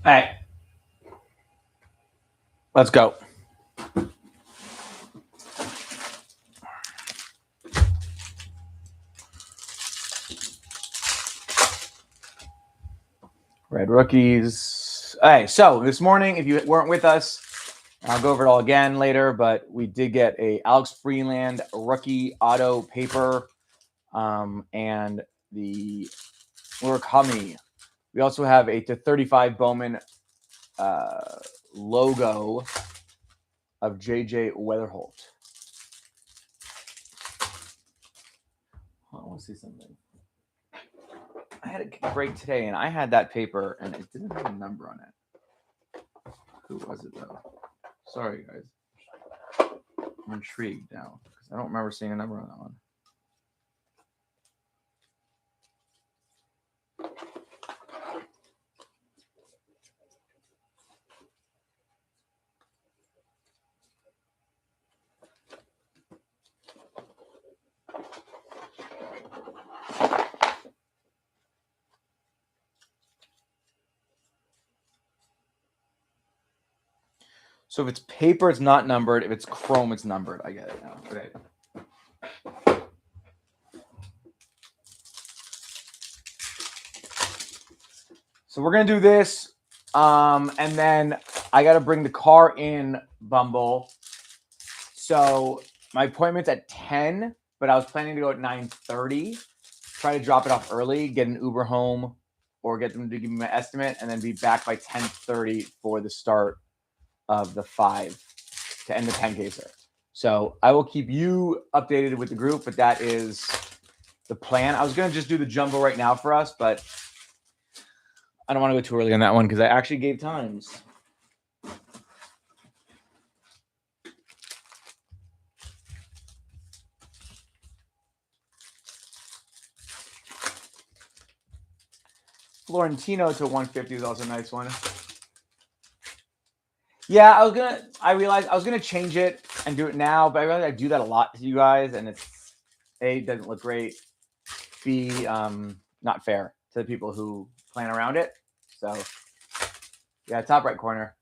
All right, let's go. Red rookies. All right, so this morning, if you weren't with us, I'll go over it all again later, but we did get a Alex Freeland rookie auto paper and the Murakami. We also have a '35 Bowman logo of JJ Weatherholt. I want to see something. I had a break today, and I had that paper, and it didn't have a number on it. Who was it though? Sorry, guys. I'm intrigued now because I don't remember seeing a number on that one. So if it's paper, it's not numbered. If it's chrome, it's numbered. I get it now. Okay. So we're gonna do this, and then I gotta bring the car in, Bumble. So my appointment's at 10, but I was planning to go at 9:30. Try to drop it off early, get an Uber home, or get them to give me my estimate, and then be back by 10:30 for the start of the 5 to end the 10K. So I will keep you updated with the group, but that is the plan. I was gonna just do the jumbo right now for us, but I don't want to go too early on that one because I actually gave times. Florentino to 150 is also a nice one. Yeah, I realized I was gonna change it and do it now, but I realized I do that a lot to you guys, and it's A, doesn't look great, B, not fair to the people who plan around it. So yeah, top right corner.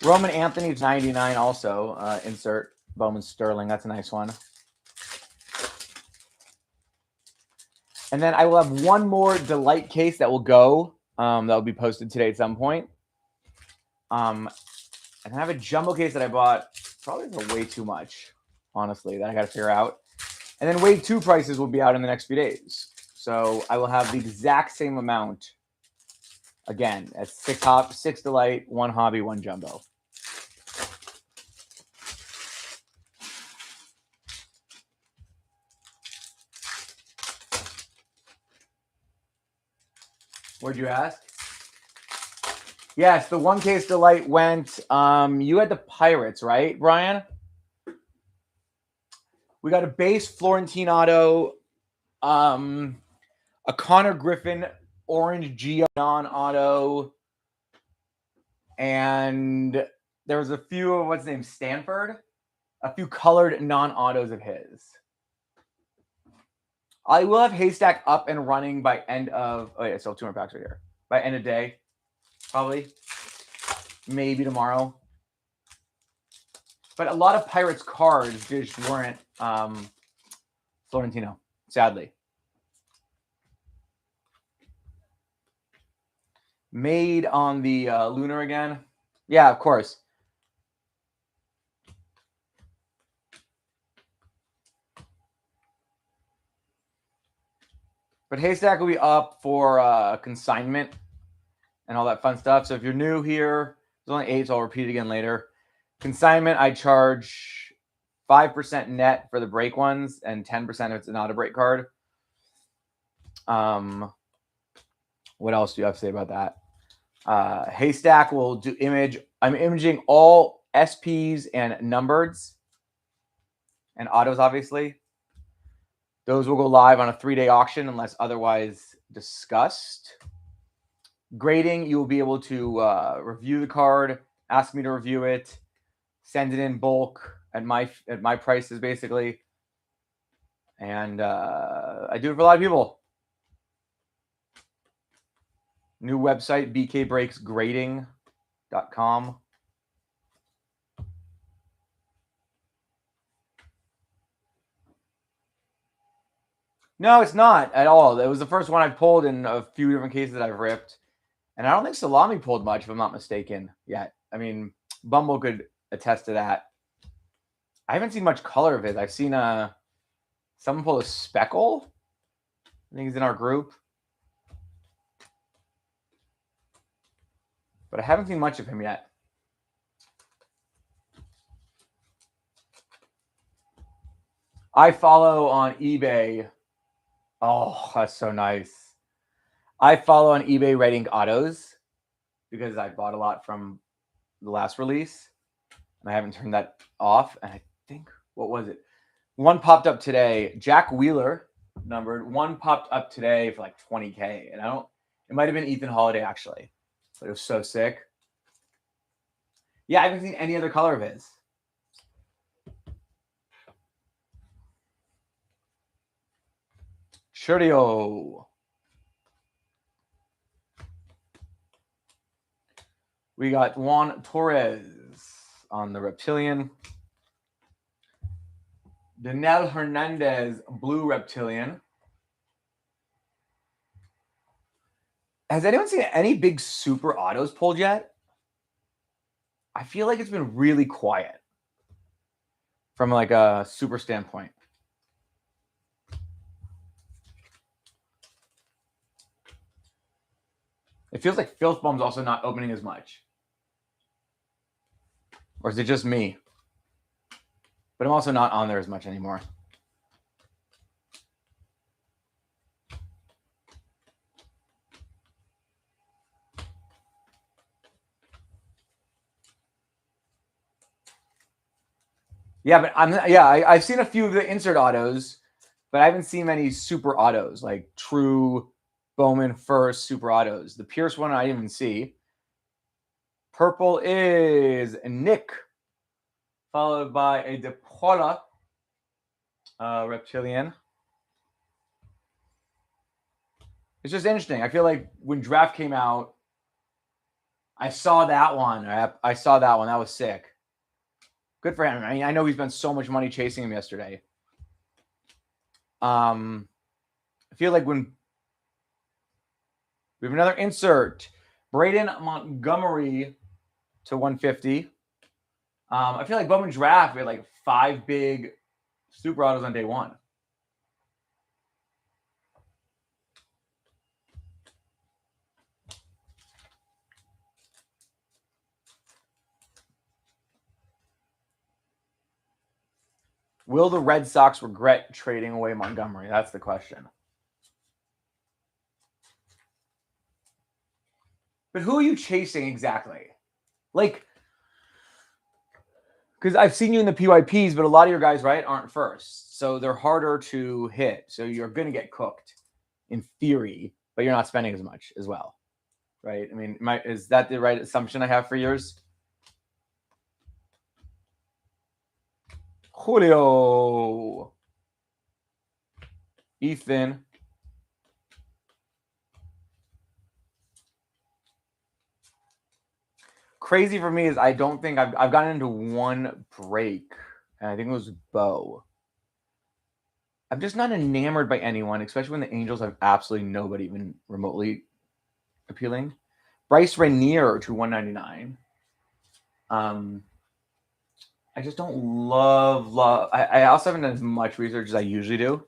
Roman Anthony's 99 also. Insert Bowman Sterling. That's a nice one. And then I will have one more Delight case that will go. That will be posted today at some point. And I have a jumbo case that I bought probably for way too much, honestly, that I got to figure out. And then wave 2 prices will be out in the next few days. So I will have the exact same amount again at 6 Delight, 1 hobby, 1 jumbo. What'd you ask? Yes, the 1 case Delight went. You had the Pirates, right, Brian? We got a base Florentine auto, a Connor Griffin orange Geo non-auto, and there was a few of what's his name, Stanford, a few colored non-autos of his. I will have Haystack up and running by end of. Oh yeah, still 200 packs right here. By end of day, probably, maybe tomorrow. But a lot of Pirates cards just weren't Florentino, sadly. Made on the Lunar again. Yeah, of course. But Haystack will be up for consignment and all that fun stuff. So if you're new here, there's only 8, so I'll repeat it again later. Consignment, I charge 5% net for the break ones and 10% if it's not a break card. What else do you have to say about that? Haystack will do image. I'm imaging all SPs and numbereds and autos, obviously. Those will go live on a 3-day auction unless otherwise discussed. Grading, you will be able to review the card, ask me to review it, send it in bulk at my prices, basically. And I do it for a lot of people. New website, bkbreaksgrading.com. No, it's not at all. It was the first one I've pulled in a few different cases that I've ripped. And I don't think Salami pulled much, if I'm not mistaken, yet. I mean, Bumble could attest to that. I haven't seen much color of it. I've seen someone pull a Speckle. I think he's in our group. But I haven't seen much of him yet. I follow on eBay. Oh, that's so nice. I follow on eBay Red Ink Autos because I bought a lot from the last release. And I haven't turned that off. And I think, what was it? One popped up today. Jack Wheeler numbered. One popped up today for like 20K. And it might have been Ethan Holiday actually. But it was so sick. Yeah, I haven't seen any other color of his. Churio. We got Juan Torres on the Reptilian. Danel Hernandez, Blue Reptilian. Has anyone seen any big super autos pulled yet? I feel like it's been really quiet from like a super standpoint. It feels like Filth Bomb's also not opening as much. Or is it just me? But I'm also not on there as much anymore. Yeah, but I've seen a few of the insert autos, but I haven't seen many super autos, like true Bowman first super autos. The Pierce one I didn't even see. Purple is Nick, followed by a De Paula Reptilian. It's just interesting. I feel like when draft came out, I saw that one. I saw that one. That was sick. Good for him. I mean, I know he spent so much money chasing him yesterday. I feel like when we have another insert, Braden Montgomery to 150. I feel like Bowman draft, we had like 5 big super autos on day one. Will the Red Sox regret trading away Montgomery? That's the question. But who are you chasing exactly? Like, because I've seen you in the PYPs, but a lot of your guys, right, aren't first. So they're harder to hit. So you're going to get cooked in theory, but you're not spending as much as well. Right? I mean, is that the right assumption I have for yours? Julio. Ethan. Crazy for me is I don't think I've gotten into one break, and I think it was Bo. I'm just not enamored by anyone, especially when the Angels have absolutely nobody even remotely appealing. Bryce Rainier to 199. I just don't love. I also haven't done as much research as I usually do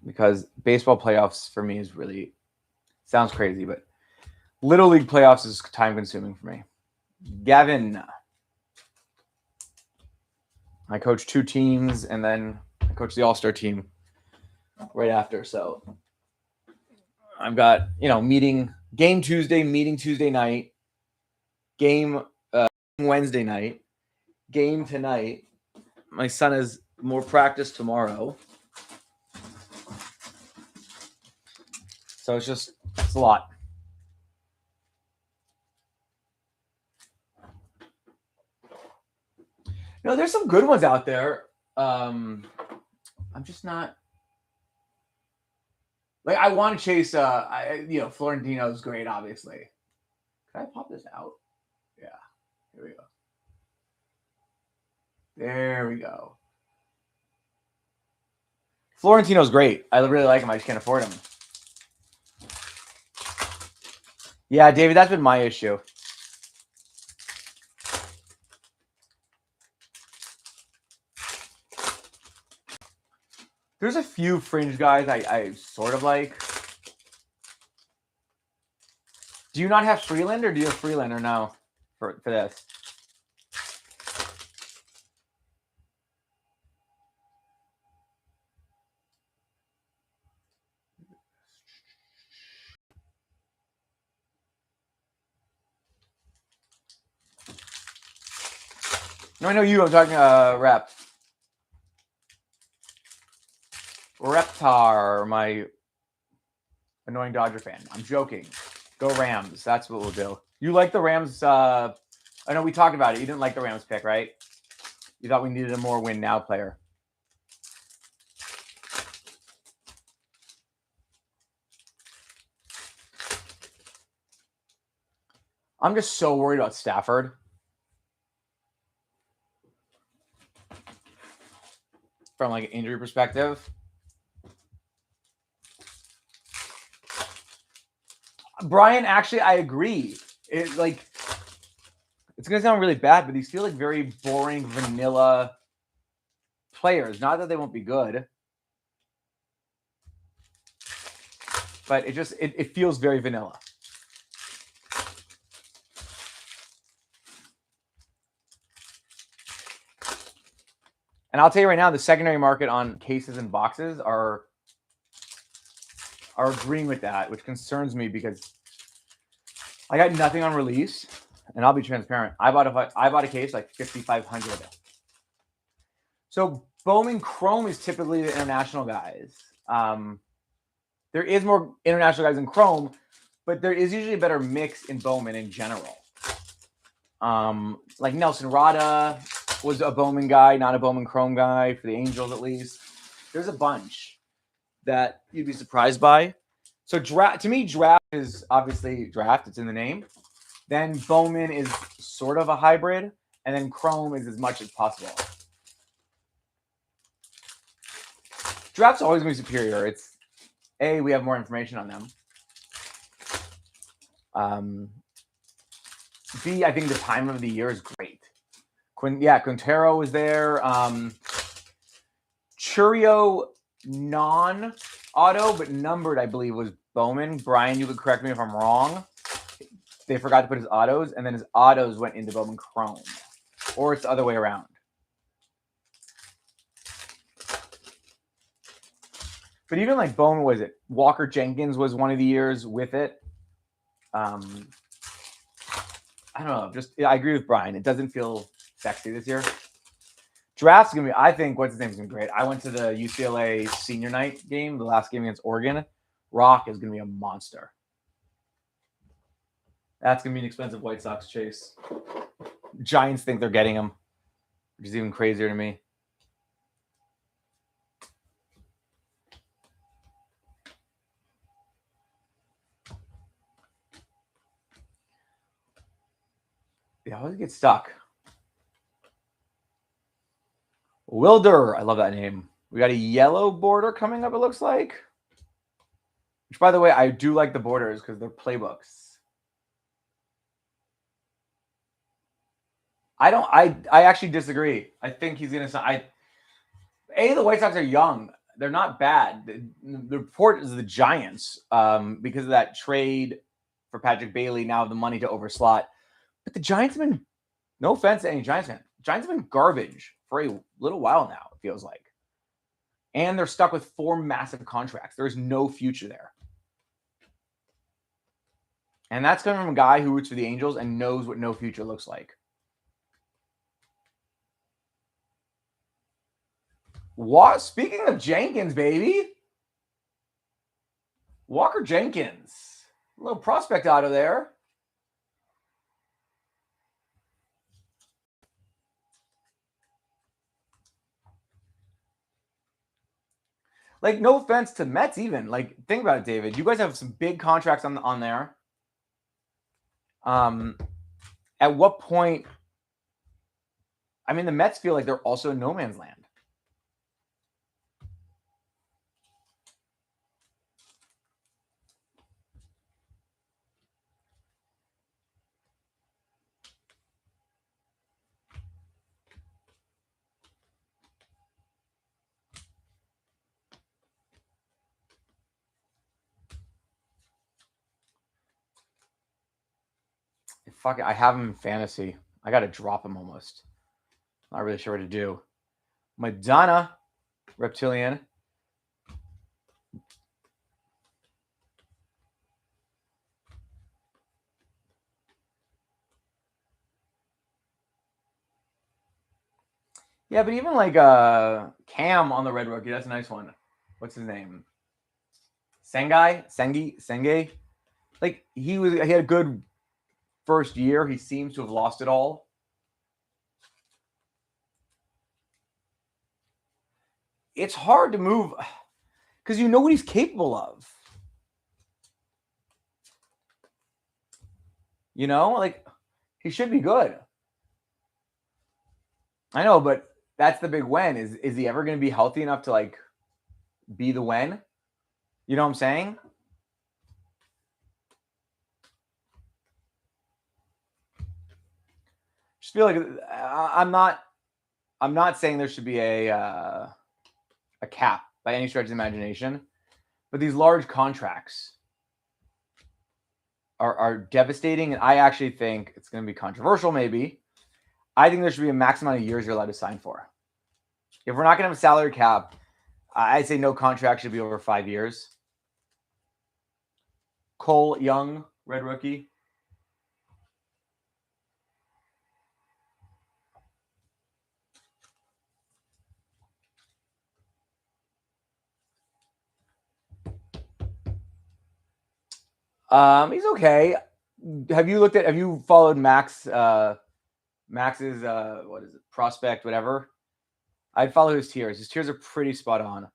because baseball playoffs for me is really sounds crazy, but Little League playoffs is time consuming for me. Gavin. I coach 2 teams and then I coach the All-Star team right after. So I've got, game Tuesday, meeting Tuesday night, game Wednesday night, game tonight. My son has more practice tomorrow. So it's a lot. No, there's some good ones out there. I'm just not like I want to chase. Florentino's great, obviously. Can I pop this out? Yeah. Here we go. There we go. Florentino's great. I really like him. I just can't afford him. Yeah, David, that's been my issue. There's a few fringe guys I sort of like. Do you not have Freeland, or do you have Freeland, or no for this? No, I know you. I'm talking Rep. Reptar, my annoying Dodger fan. I'm joking. Go Rams. That's what we'll do. You like the Rams? I know we talked about it. You didn't like the Rams pick, right? You thought we needed a more win now player. I'm just so worried about Stafford. From like an injury perspective. Brian, actually, I agree. It's gonna sound really bad, but these feel like very boring vanilla players. Not that they won't be good, but it feels very vanilla. And I'll tell you right now, the secondary market on cases and boxes are agreeing with that, which concerns me because I got nothing on release, and I'll be transparent. I bought a case like 5,500. So Bowman Chrome is typically the international guys. There is more international guys in Chrome, but there is usually a better mix in Bowman in general. Like Nelson Rada was a Bowman guy, not a Bowman Chrome guy for the Angels at least. There's a bunch that you'd be surprised by. So to me, draft is obviously draft. It's in the name. Then Bowman is sort of a hybrid, and then Chrome is as much as possible. Draft's always going to be superior. It's A, we have more information on them. B, I think the time of the year is great. Quintero was there. Churio non-auto, but numbered, I believe, was Bowman. Brian, you could correct me if I'm wrong. They forgot to put his autos, and then his autos went into Bowman Chrome. Or it's the other way around. But even like Bowman, was it? Walker Jenkins was one of the years with it. I don't know. I agree with Brian. It doesn't feel sexy this year. Draft's going to be, I think, what's his name is going to be great. I went to the UCLA senior night game, the last game against Oregon. Rock is going to be a monster. That's going to be an expensive White Sox chase. Giants think they're getting him, which is even crazier to me. Yeah, how does it get stuck? Wilder, I love that name. We got a yellow border coming up, it looks like. Which, by the way, I do like the borders because they're playbooks. I actually disagree. I think he's going to sign. The White Sox are young. They're not bad. The report is the Giants because of that trade for Patrick Bailey. Now the money to overslot. But the Giants have been, no offense to any Giants fan, Giants have been garbage for a little while now, it feels like. And they're stuck with 4 massive contracts. There's no future there. And that's coming from a guy who roots for the Angels and knows what no future looks like. What? Speaking of Jenkins, baby. Walker Jenkins. A little prospect out of there. Like, no offense to Mets even. Like, think about it, David. You guys have some big contracts on there. At what point? I mean, the Mets feel like they're also in no man's land. Fuck it, I have him in fantasy. I got to drop him almost. Not really sure what to do. Madonna, Reptilian. Yeah, but even like Cam on the Red Rookie, that's a nice one. What's his name? Senge. Like he had a good first year. He seems to have lost it all. It's hard to move because you know what he's capable of. You know, like he should be good. I know, but that's the big when. Is he ever going to be healthy enough to like be the when? You know what I'm saying? Just feel like I'm not saying there should be a cap by any stretch of the imagination, but these large contracts are devastating, and I actually think it's going to be controversial. Maybe I think there should be a max amount of years you're allowed to sign for. If we're not going to have a salary cap, I'd say no contract should be over 5 years. Cole Young, Red Rookie. He's okay. Have you followed Max's what is it, prospect, whatever? I'd follow his tiers. His tiers are pretty spot on.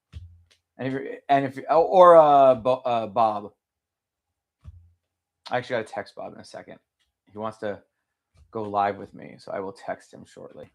And if or Bob. I actually got to text Bob in a second. He wants to go live with me, so I will text him shortly.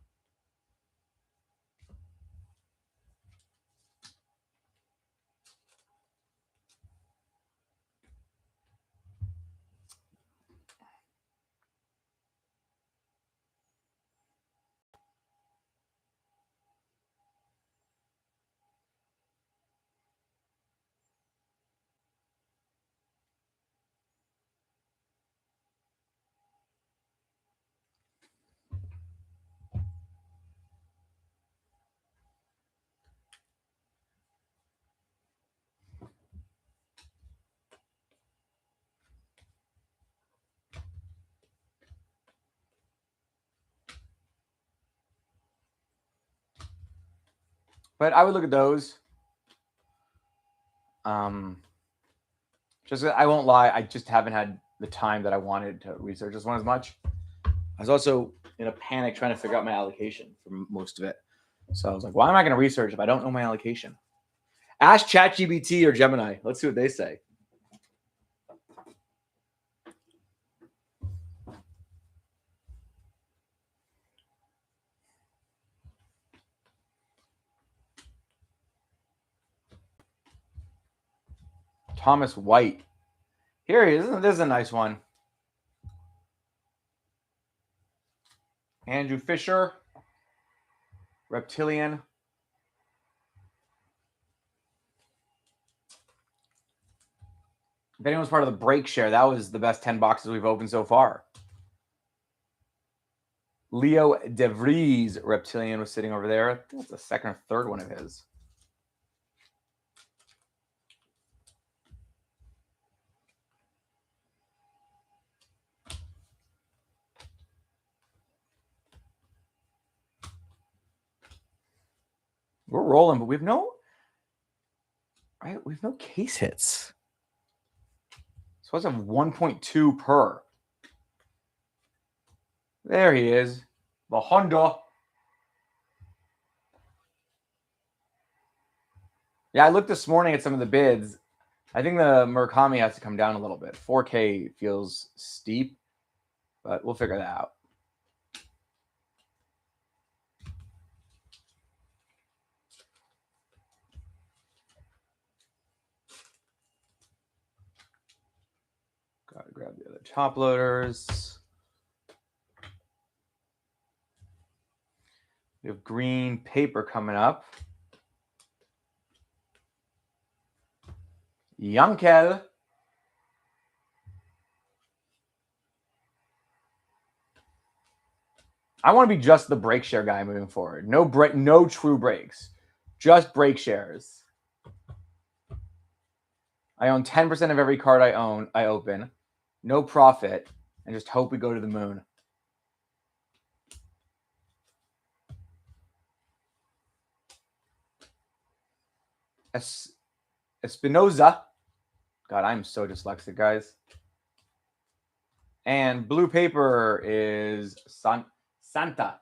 But I would look at those. Just I won't lie, I just haven't had the time that I wanted to research this one as much. I was also in a panic trying to figure out my allocation for most of it. So I was like, why am I going to research if I don't know my allocation? Ask ChatGPT or Gemini. Let's see what they say. Thomas White. Here he is. This is a nice one. Andrew Fisher. Reptilian. If anyone's part of the break share, that was the best 10 boxes we've opened so far. Leo DeVries Reptilian was sitting over there. I think that's the second or third one of his. We're rolling, but we have no case hits. So let's have 1.2 per. There he is. The Honda. Yeah, I looked this morning at some of the bids. I think the Murakami has to come down a little bit. 4K feels steep, but we'll figure that out. Gotta grab the other top loaders. We have green paper coming up. Yankel. I want to be just the break share guy moving forward. No true breaks. Just break shares. I own 10% of every card I open. No profit. And just hope we go to the moon. Espinoza. God, I'm so dyslexic, guys. And blue paper is Santa.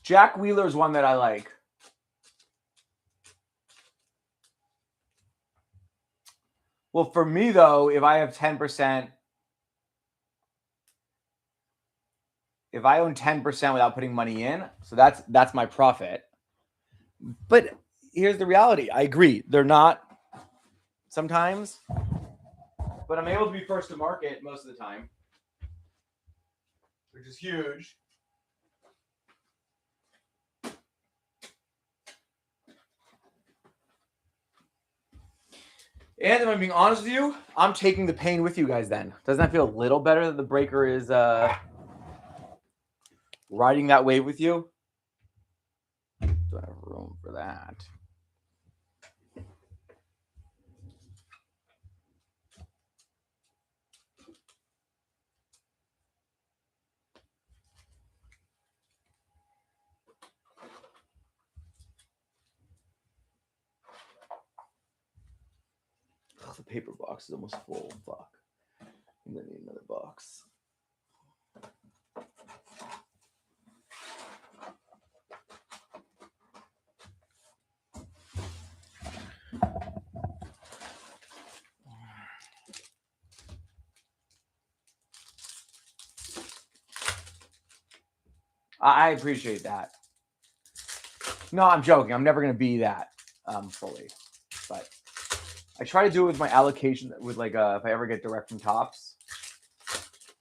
Jack Wheeler's one that I like. Well, for me, though, if I have 10%, if I own 10% without putting money in, so that's my profit. But here's the reality. I agree. They're not sometimes, but I'm able to be first to market most of the time, which is huge. And if I'm being honest with you, I'm taking the pain with you guys then. Doesn't that feel a little better that the breaker is riding that wave with you? Don't have room for that. The paper box is almost full. Fuck. I'm gonna need another box. I appreciate that. No, I'm joking. I'm never gonna be that fully, but I try to do it with my allocation with like if I ever get direct from Tops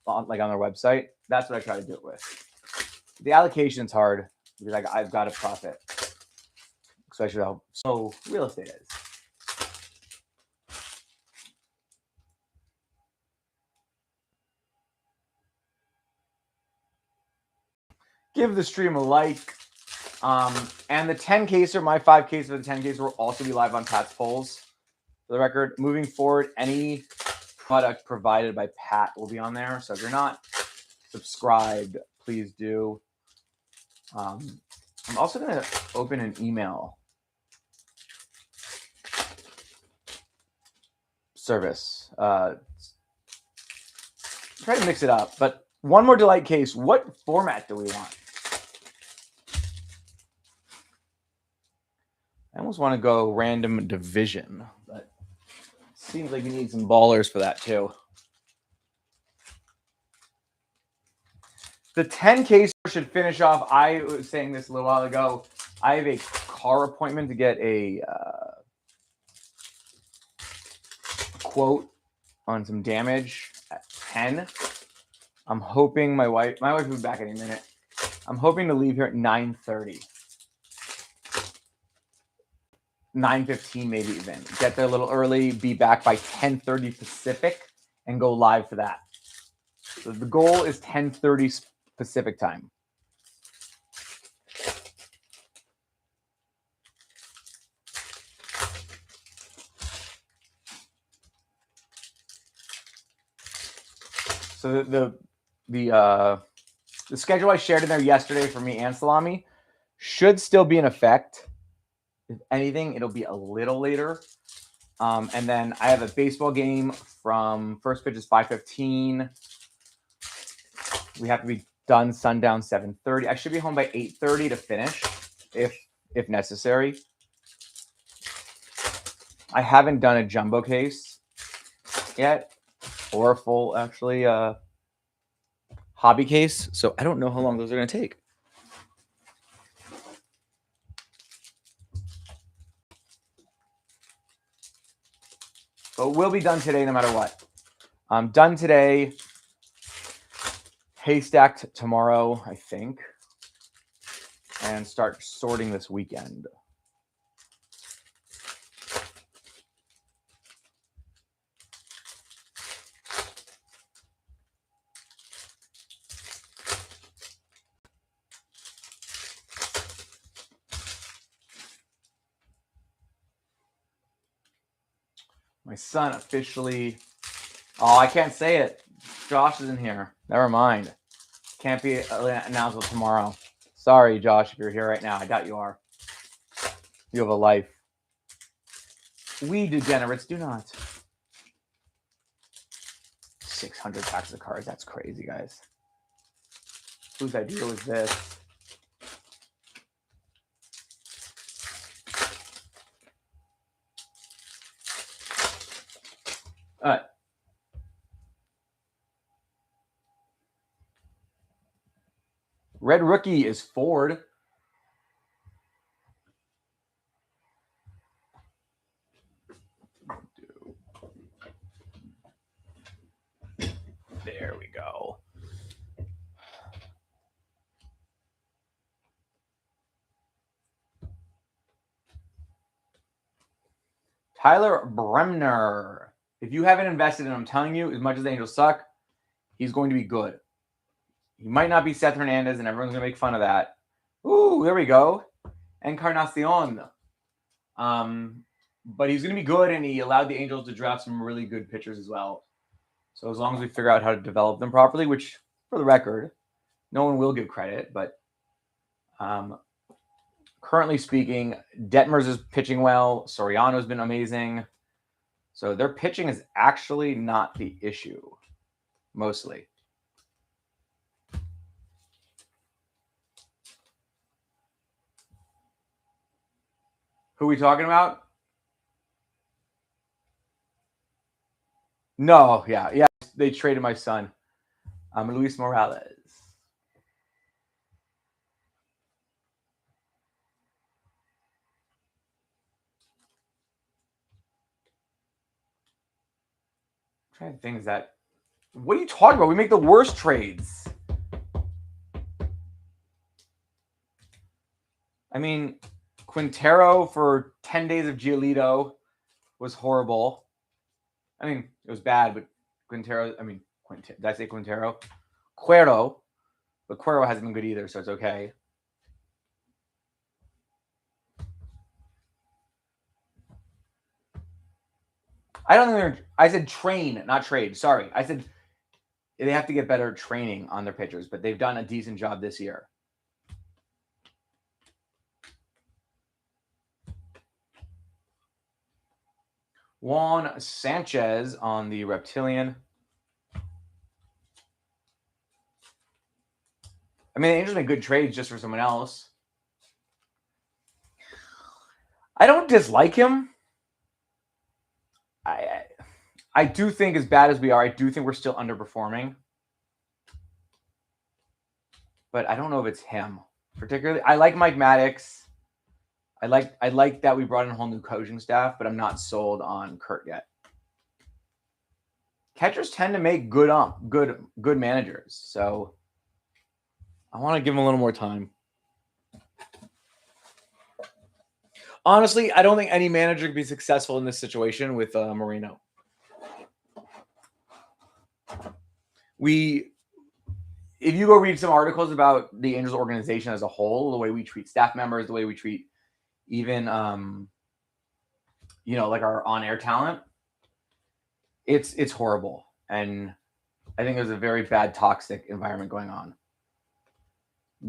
on their website. That's what I try to do it with. The allocation's hard because I've got to profit, especially how so real estate is. Give the stream a like. And the 10 caser, my 5 caser, the 10 caser will also be live on Pat's polls. For the record, moving forward, any product provided by Pat will be on there. So if you're not subscribed, please do. I'm also going to open an email service. Try to mix it up. But one more delight case. What format do we want? I almost want to go random division, but it seems like we need some ballers for that too. The 10 case should finish off. I was saying this a little while ago. I have a car appointment to get a quote on some damage at 10. I'm hoping my wife will be back any minute. I'm hoping to leave here at 9:30. 9:15 maybe even. Get there a little early, be back by 10:30 Pacific, and go live for that. So the goal is 10:30 Pacific time. So the schedule I shared in there yesterday for me and Salami should still be in effect. If anything, it'll be a little later. And then I have a baseball game from first pitch is 5:15. We have to be done sundown 7:30. I should be home by 8:30 to finish, if necessary. I haven't done a jumbo case yet, or a full actually hobby case, so I don't know how long those are going to take. But we'll be done today no matter what. I'm done today. Haystacked tomorrow, I think, and start sorting this weekend. My son officially. Oh, I can't say it. Josh is in here. Never mind. Can't be announced until tomorrow. Sorry, Josh, if you're here right now. I doubt you are. You have a life. We degenerates do not. 600 packs of cards. That's crazy, guys. Whose idea was this? All right. Red rookie is Ford. There we go. Tyler Bremner. If you haven't invested in him, I'm telling you, as much as the Angels suck, he's going to be good. He might not be Seth Hernandez, and everyone's going to make fun of that. Ooh, there we go. Encarnacion. But he's going to be good, and he allowed the Angels to draft some really good pitchers as well. So as long as we figure out how to develop them properly, which, for the record, no one will give credit, but currently speaking, Detmers is pitching well. Soriano's been amazing. So their pitching is actually not the issue, mostly. Who are we talking about? No, yeah. They traded my son, Luis Morales. I'm trying to think, is that. What are you talking about? We make the worst trades. I mean, Quintero for 10 days of Giolito was horrible. I mean, it was bad, but Quintero, did I say Quintero? Cuero. But Cuero hasn't been good either, so it's okay. I don't think I said train, not trade. Sorry. I said they have to get better training on their pitchers, but they've done a decent job this year. Juan Sanchez on the Reptilian. I mean, the Angels make good trades just for someone else. I don't dislike him. I do think, as bad as we are, I do think we're still underperforming. But I don't know if it's him. Particularly, I like Mike Maddox. I like that we brought in a whole new coaching staff, but I'm not sold on Kurt yet. Catchers tend to make good managers, so I want to give him a little more time. Honestly, I don't think any manager can be successful in this situation with Moreno. If you go read some articles about the Angels organization as a whole, the way we treat staff members, the way we treat even, like our on-air talent, it's horrible. And I think there's a very bad toxic environment going on.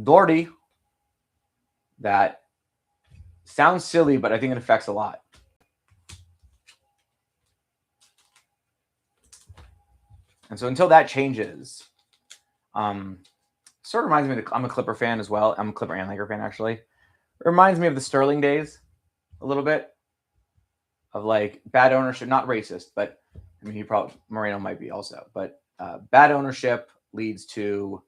Doherty, that sounds silly, but I think it affects a lot. And so until that changes, sort of reminds me I'm a Clipper fan as well. I'm a Clipper and Laker fan, actually. It reminds me of the Sterling days a little bit of like bad ownership, not racist, but I mean, Moreno might be also, but bad ownership leads to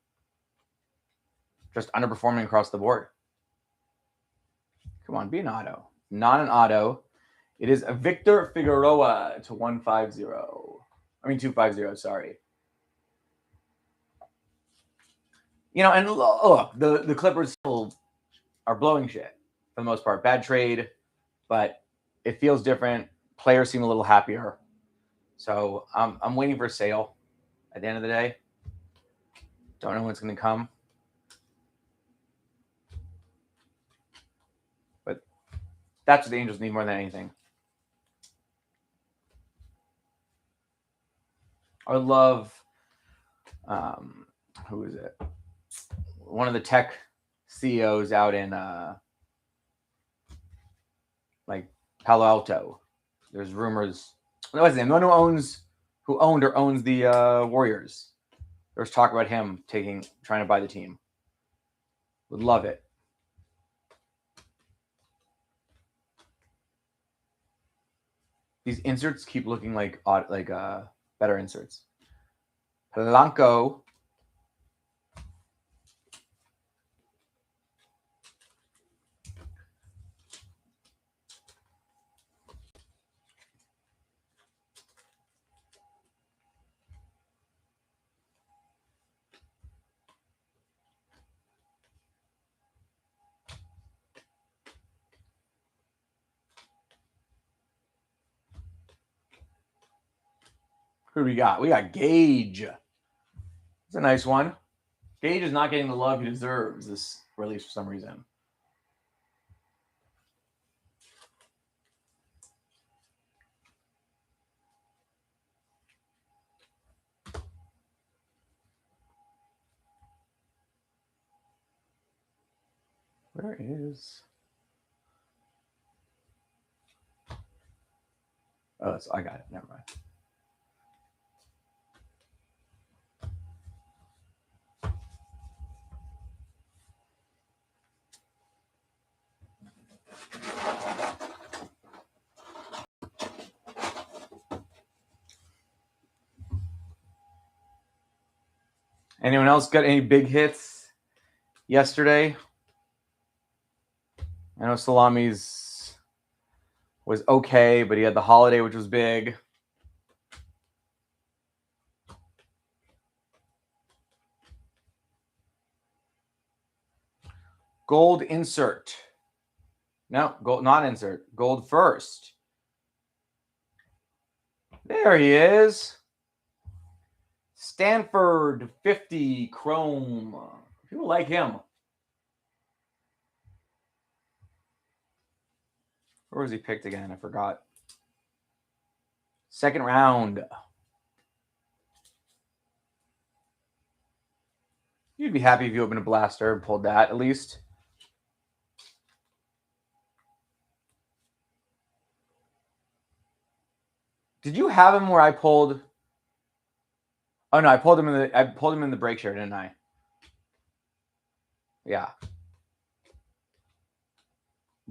just underperforming across the board. Come on, be an auto. Not an auto. It is a Victor Figueroa to 150. I mean, 250, sorry. You know, and look, the Clippers still are blowing shit for the most part. Bad trade, but it feels different. Players seem a little happier. So I'm waiting for a sale at the end of the day. Don't know when it's going to come. But that's what the Angels need more than anything. I would love, who is it? One of the tech CEOs out in like Palo Alto. There's rumors. What's his name? The one who owned or owns the Warriors. There's talk about him trying to buy the team. Would love it. These inserts keep looking like better inserts. Polanco. Who do we got? We got Gage. It's a nice one. Gage is not getting the love he deserves this release for some reason. Where is? Oh, I got it. Never mind. Anyone else got any big hits yesterday? I know Salami's was okay, but he had the holiday, which was big. Gold insert. No, gold not insert. Gold first. There he is. Stanford 50 Chrome. People like him. Where was he picked again? I forgot. Second round. You'd be happy if you opened a blaster and pulled that at least. Did you have him where I pulled? Oh no, I pulled him in the break share, didn't I? Yeah.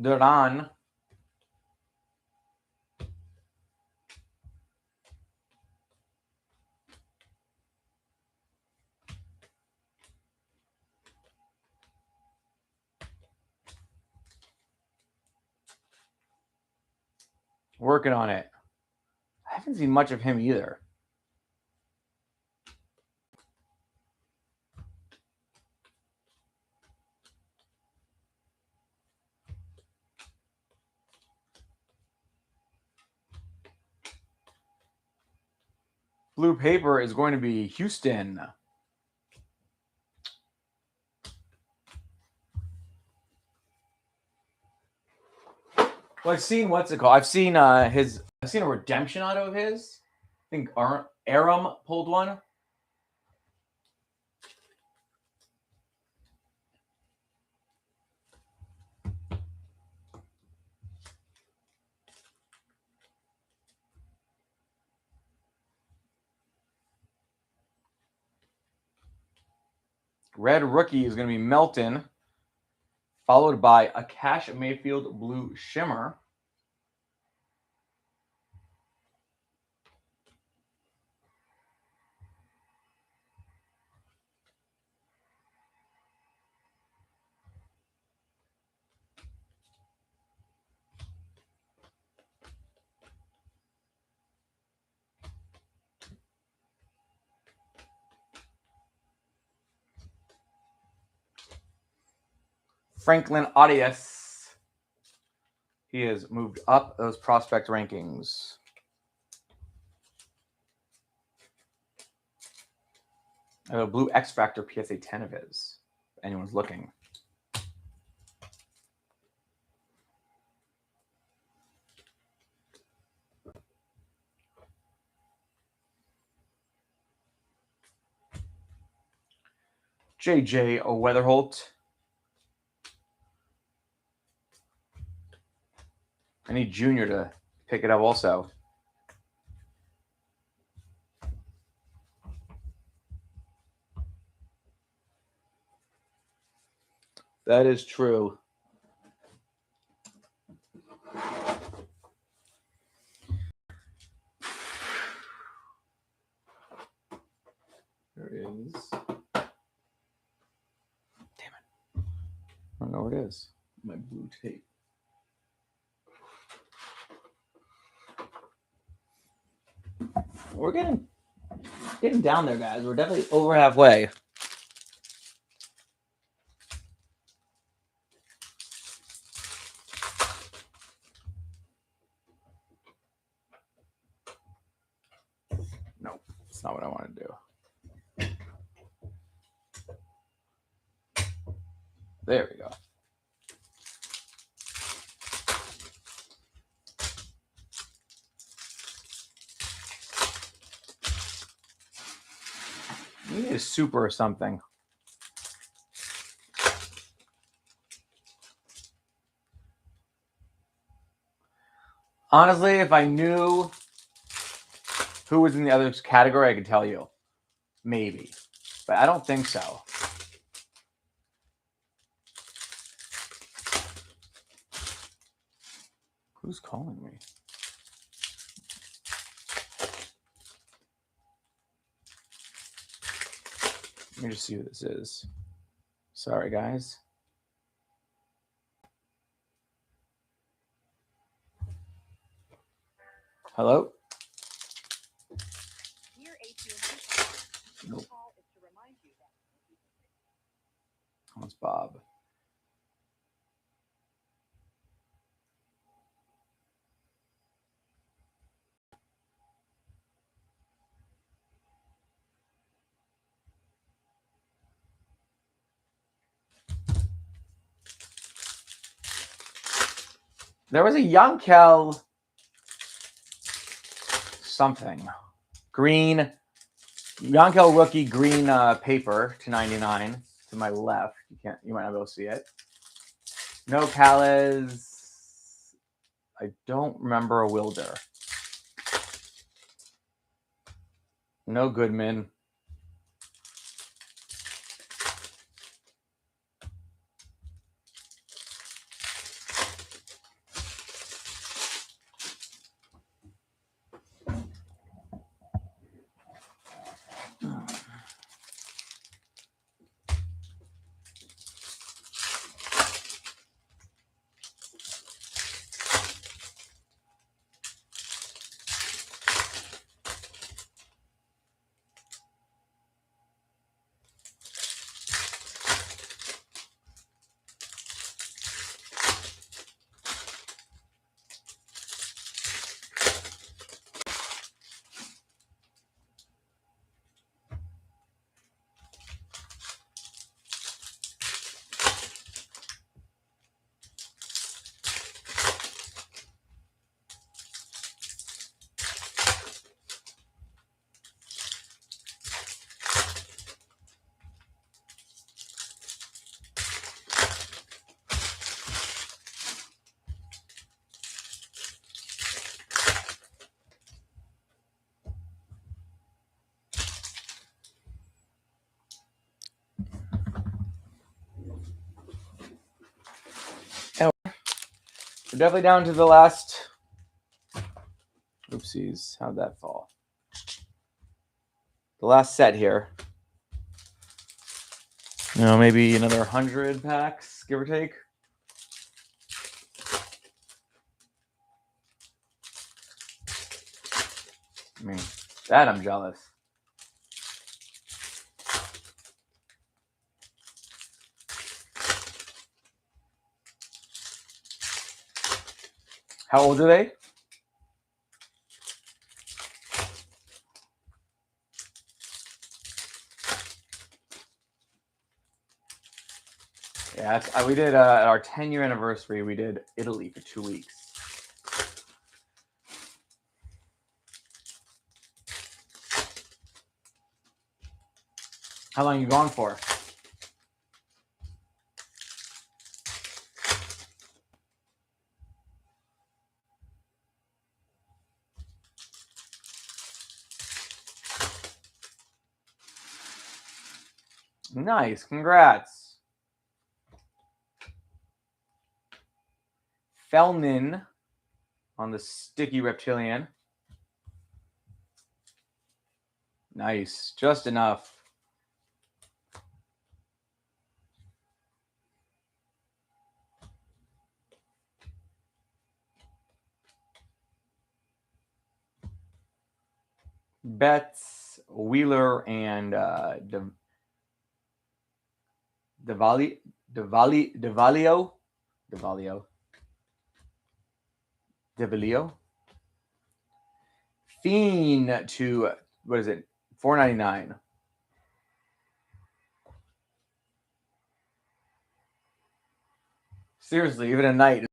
Duran. Working on it. I haven't seen much of him either. Blue paper is going to be Houston. Well, I've seen what's it called? I've seen a redemption auto of his. I think Aram pulled one. Red rookie is going to be Melton, followed by a Cash Mayfield blue shimmer. Franklin Audius. He has moved up those prospect rankings. I have a blue X Factor PSA 10 of his, if anyone's looking. JJ Weatherholt. I need Junior to pick it up also. That is true. There is. Damn it. I don't know where it is. My blue tape. We're getting down there, guys. We're definitely over halfway. No, that's not what I want to do. There we go. You need a super or something. Honestly, if I knew who was in the other category, I could tell you. Maybe. But I don't think so. Who's calling me? Let me just see who this is. Sorry, guys. Hello? Nope. Oh, it's Bob. There was a Yankel something. Green. Yankel rookie green paper to 99 to my left. You might not be able to see it. No Calais. I don't remember a Wilder. No Goodman. We're definitely down to the last. Oopsies. How'd that fall? The last set here. You know, maybe another 100 packs, give or take. I mean, that I'm jealous. How old are they? Yeah, we did at our 10-year anniversary. We did Italy for 2 weeks. How long are you gone for? Nice, congrats. Fellman on the sticky reptilian. Nice, just enough. Betts, Wheeler, and DeValio. Fiend to, what is it? $4.99. Seriously, even a night.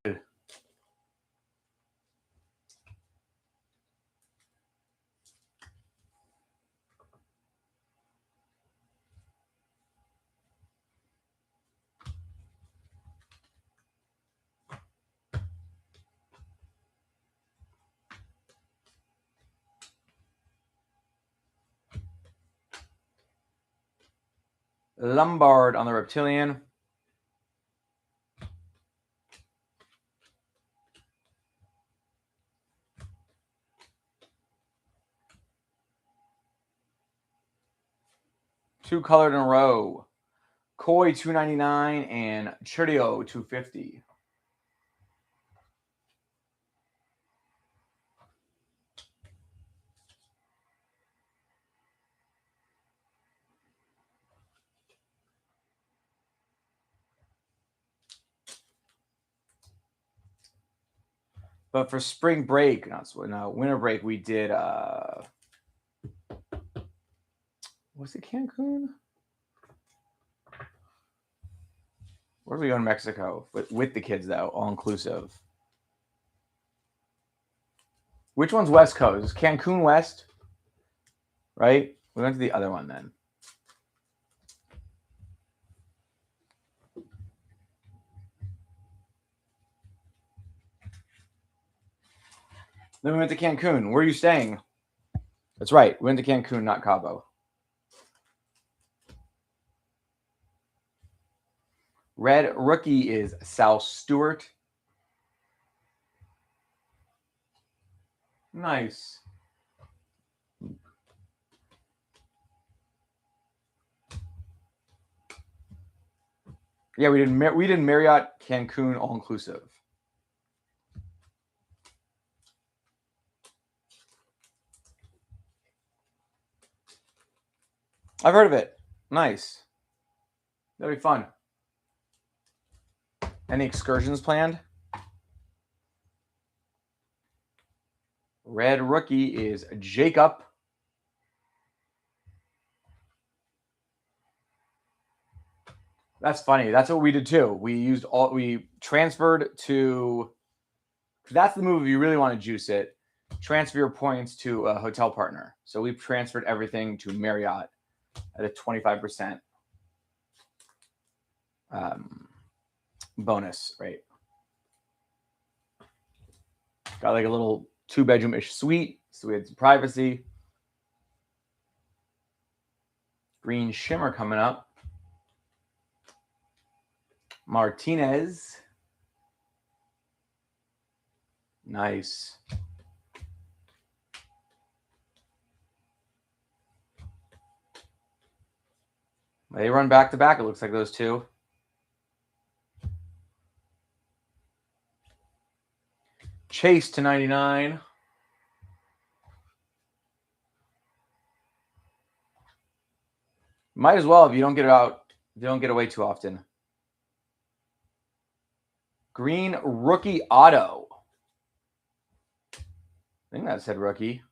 Lombard on the reptilian. Two colored in a row. Koi $2.99 and Churio $2.50. But for spring break, winter break, we did was it Cancun? Where did we go in Mexico? With the kids though, all inclusive. Which one's West Coast? Is Cancun West? Right? We went to the other one then. Then we went to Cancun. Where are you staying? That's right. We went to Cancun, not Cabo. Red rookie is Sal Stewart. Nice. Yeah, we did Marriott Cancun all inclusive. I've heard of it. Nice. That'll be fun. Any excursions planned? Red rookie is Jacob. That's funny. That's what we did too. We transferred to, that's the move if you really want to juice it. Transfer your points to a hotel partner. So we've transferred everything to Marriott at a 25% bonus rate. Got like a little 2-bedroom-ish suite, so we had some privacy. Green shimmer coming up. Martinez. Nice. They run back to back, it looks like those two. Chase to 99. Might as well if you don't get it out. If you don't get away too often. Green rookie auto. I think that said rookie.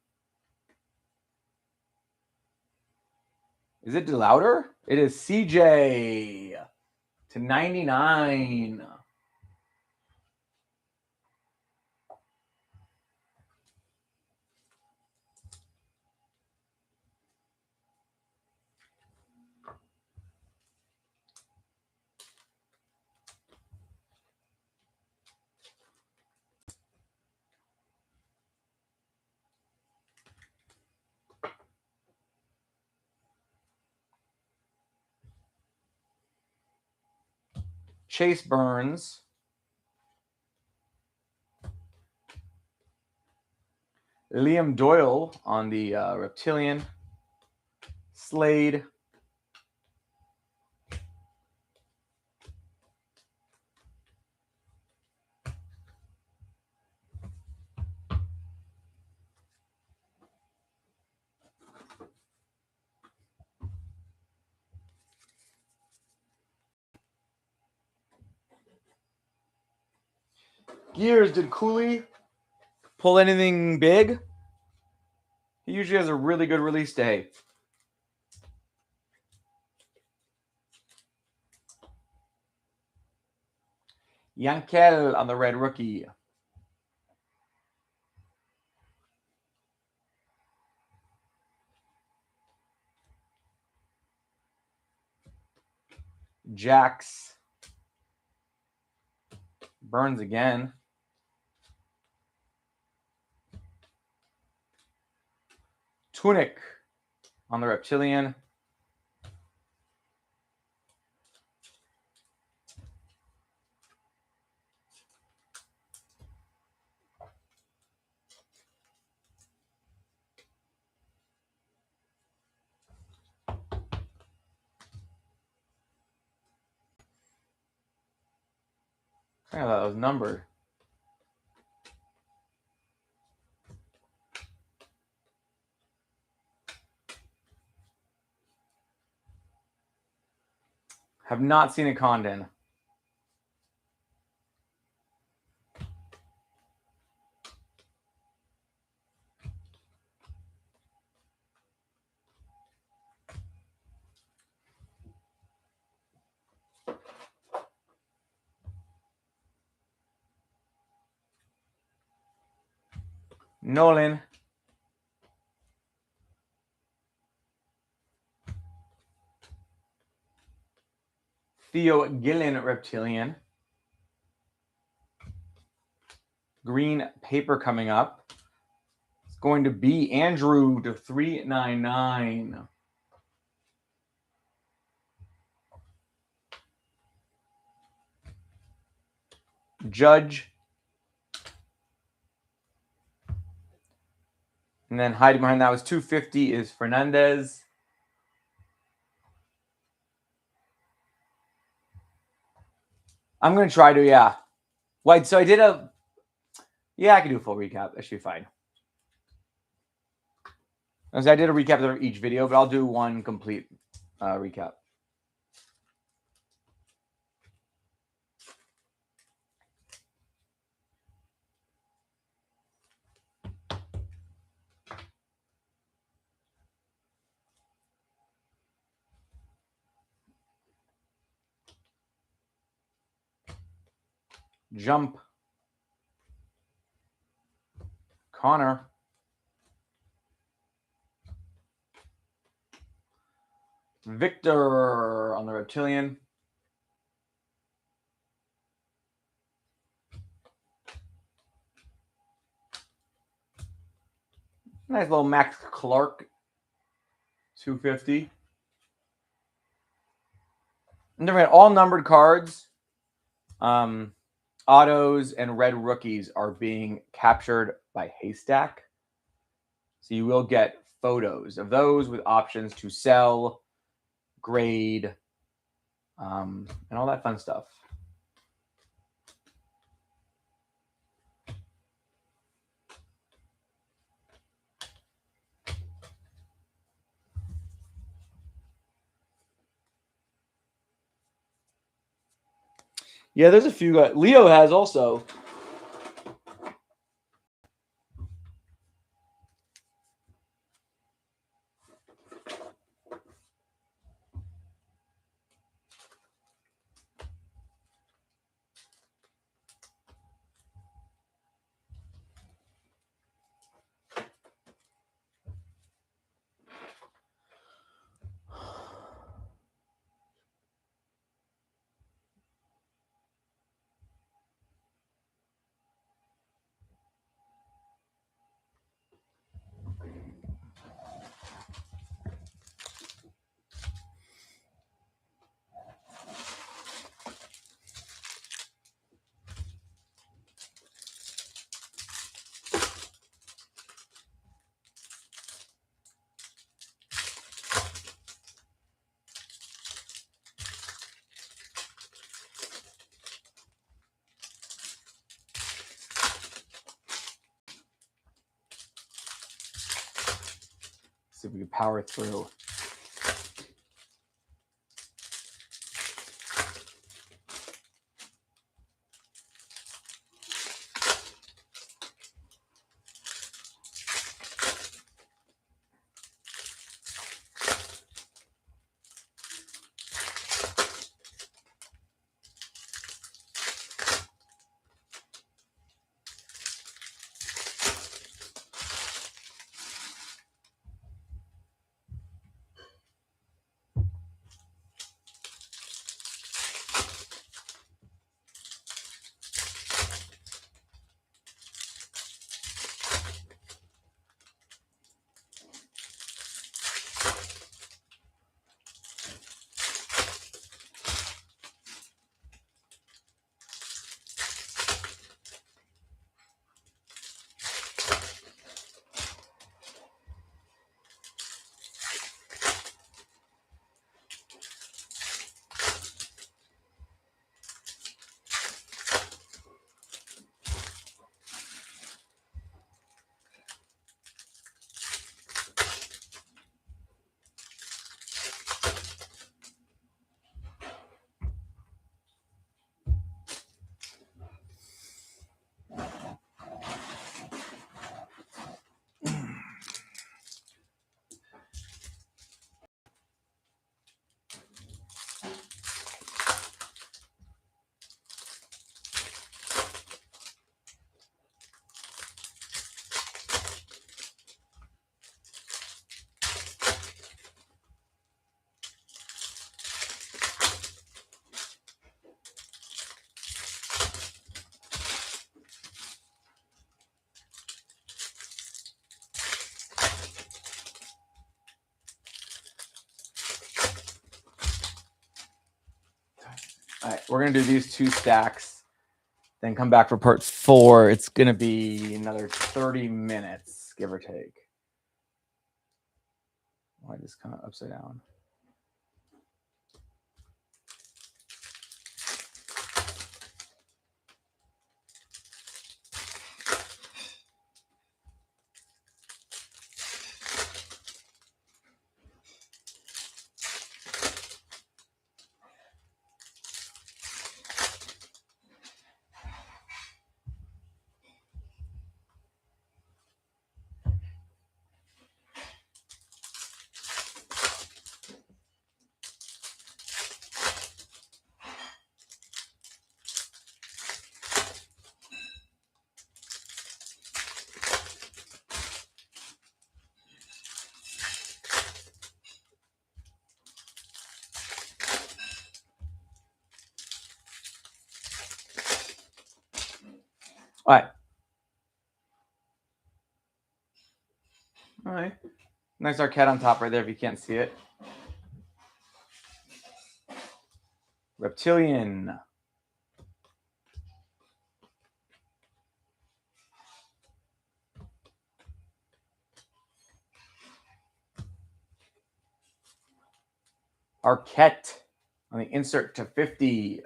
Is it DeLauder? It is CJ to 99. Chase Burns. Liam Doyle on the Reptilian. Slade. Gears, did Cooley pull anything big? He usually has a really good release day. Yankel on the red rookie. Jax. Burns again. Tunic on the Reptilian. I thought that was numbered. Have not seen a Condon. Nolan. Theo Gillen Reptilian. Green paper coming up. It's going to be Andrew to 399. Judge. And then hiding behind that was 250 is Fernandez. I'm going to try to, yeah. Wait, so I did a... Yeah, I can do a full recap. That should be fine. I did a recap of each video, but I'll do one complete recap. Jump. Connor. Victor on the Reptilian. Nice little Max Clark. 250. And then we had all numbered cards. autos and red rookies are being captured by Haystack. So you will get photos of those with options to sell, grade, and all that fun stuff. Yeah, there's a few guys. Leo has also. See if we can power through. All right, we're gonna do these 2 stacks, then come back for part 4. It's gonna be another 30 minutes, give or take. Why this kind of upside down? All right. All right. Nice Arquette on top right there if you can't see it. Reptilian. Arquette on the insert to 50.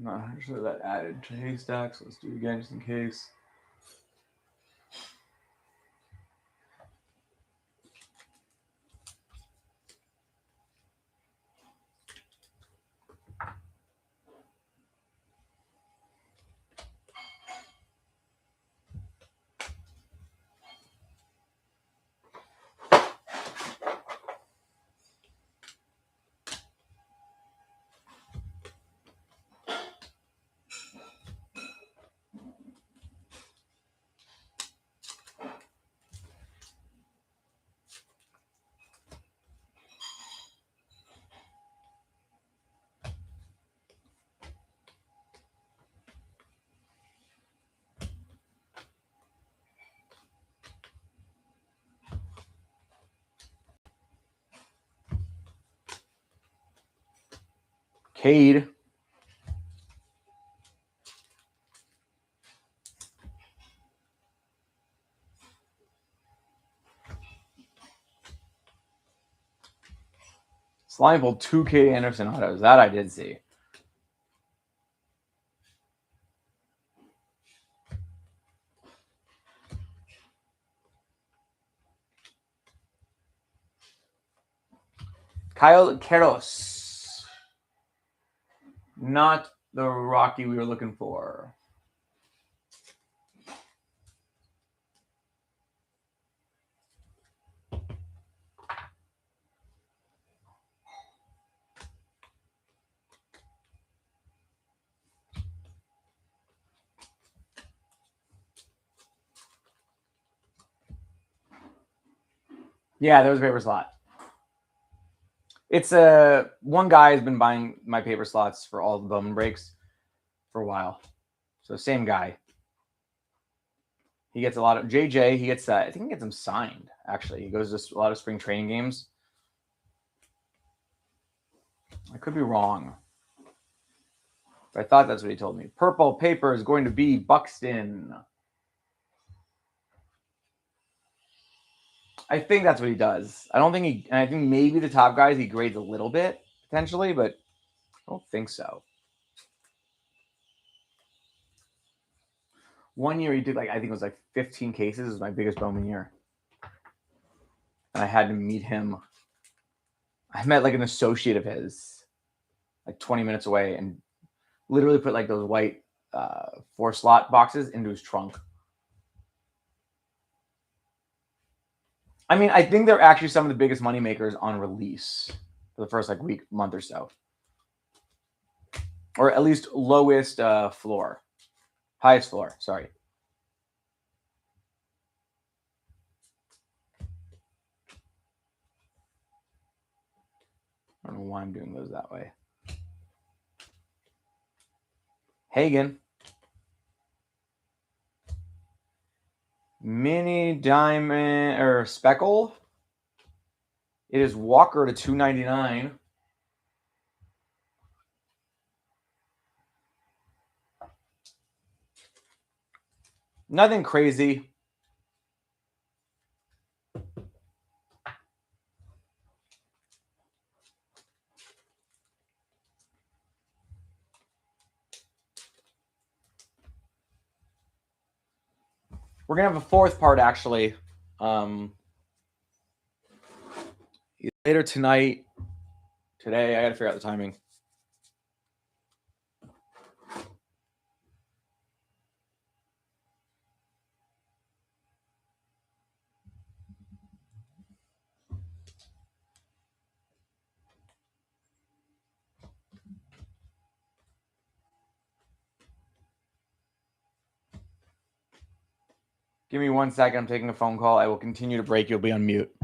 Not sure that added to haystacks. Let's do it again just in case. Cade. Slime pulled 2 Cade Anderson autos. That I did see. Kyle Keros. Not the Rocky we were looking for. Yeah, there was a paper slot. It's one guy has been buying my paper slots for all the Bowman breaks for a while. So same guy. He gets a lot of JJ. He gets I think he gets them signed. Actually, he goes to a lot of spring training games. I could be wrong, but I thought that's what he told me. Purple paper is going to be Buxton. I think that's what he does. I don't think he. And I think maybe the top guys he grades a little bit potentially, but I don't think so. One year he did I think it was 15 cases. It was my biggest Bowman year. And I had to meet him. I met an associate of his 20 minutes away and literally put those white 4-slot boxes into his trunk. I mean, I think they're actually some of the biggest money makers on release for the first week, month or so. Or at least lowest floor. Highest floor, sorry. I don't know why I'm doing those that way. Hagen. Mini diamond or speckle. It is Walker to 299. Nothing crazy. We're going to have a fourth part, actually. Later tonight. Today, I got to figure out the timing. Give me 1 second. I'm taking a phone call. I will continue to break. You'll be on mute.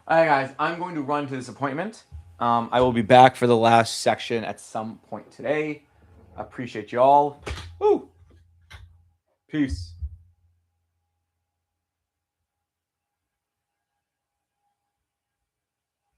All right, guys, I'm going to run to this appointment. I will be back for the last section at some point today. I appreciate y'all. Woo! Peace.